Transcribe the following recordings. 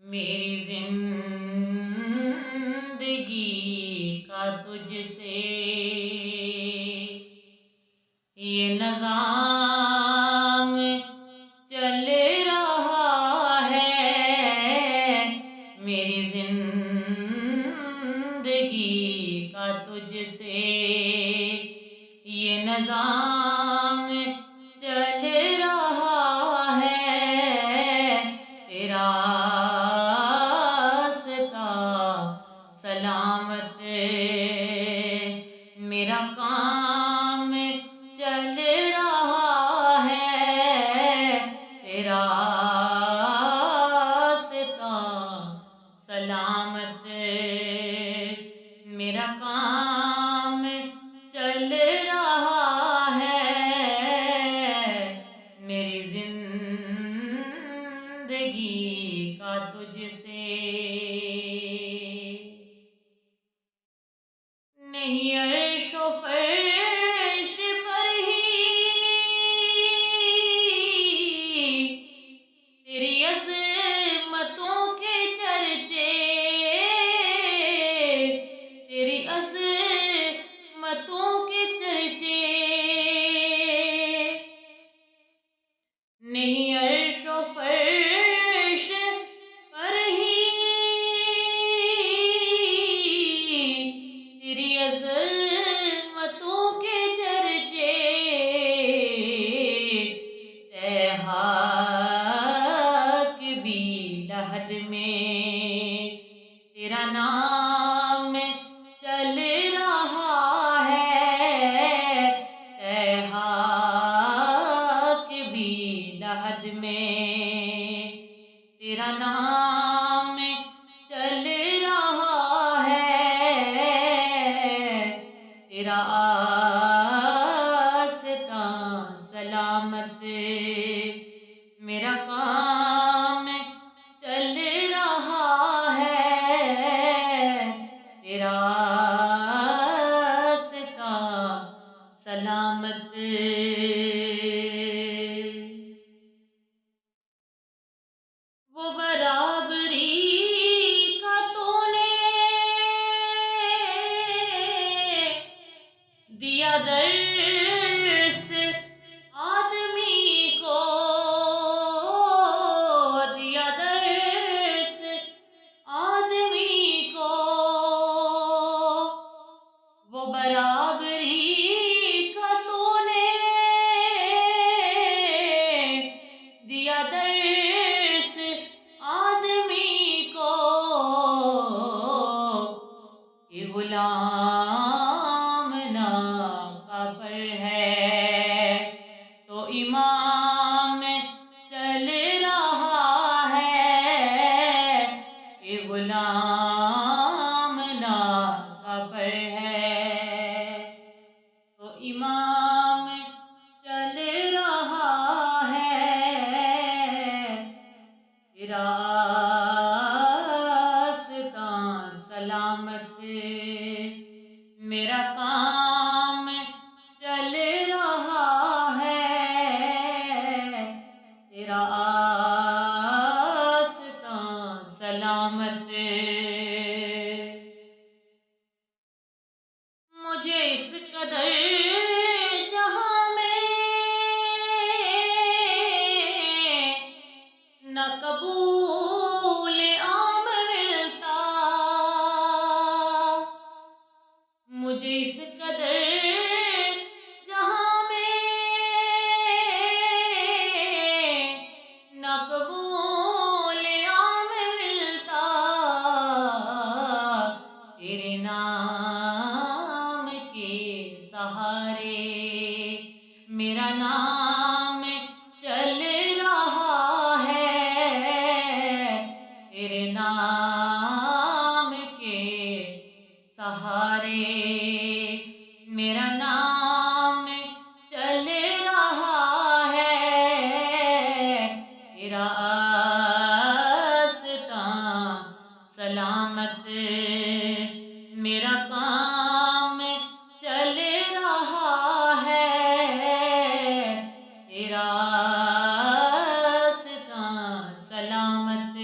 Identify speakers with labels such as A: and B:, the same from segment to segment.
A: میری زندگی کا تجھ سے یہ نظام چل رہا ہے، میری زندگی کا تجھ سے یہ نظام چل رہا ہے، تیرا راستہ سلامت میرا کام چل رہا ہے، تیرا راستہ سلامت میرا کام چل رہا ہے، میری زندگی کا تجھ سے نہیں عرش و فرش پر ہی تیری عظمتوں کے چرچے، تیری عظمتوں کے چرچے، نہیں عرش و فرش پر ہی تیری عظمتوں کے چرچے، تہاک بھی لحد میں تیرا نام چل رہا ہے، تہاک بھی لحد میں تیرا نام چل رہا ہے، تیرا راستہ سلامت میرا کام چل رہا ہے، تیرا راستہ سلامت وہ برابری کا تو نے دیا درس آدمی کو، دیا درس آدمی کو، وہ برابری کا تو نے دیا درس آدمی کو، یہ غلام ناکہ پر ہے تو امام چل رہا ہے، یہ غلام ناکہ پر ہے تو امام چل رہا ہے، تیرا راستہ سلامت میرا کام چل رہا ہے، تیرا راستہ سلامت مجھے اس قدر جہاں میں نہ قبول عام ملتا، مجھے اس قدر جہاں میں نہ قبول عام ملتا، تیرے نام کے سہارے میرا نام چل رہا ہے، تیرے نام کے سہارے میرا نام چل رہا ہے، تیرا راستہ سلامت میرا کام چل رہا ہے، تیرا راستہ سلامت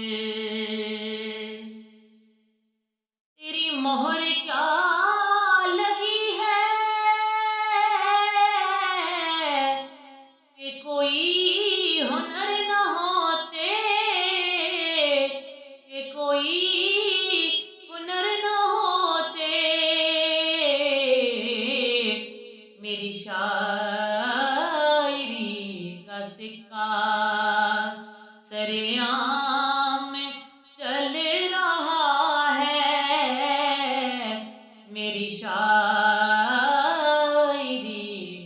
A: سرعام چل رہا ہے میری شاعری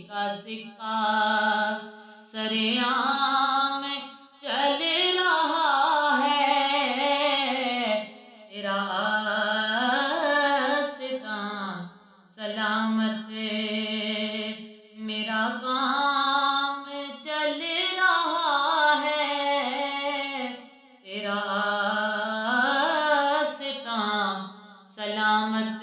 A: کا سکہ، سرعام چل رہا ہے تیرا آستاں سلامت، میرا کام چل رہا ہے تیرا آستاں سلامت۔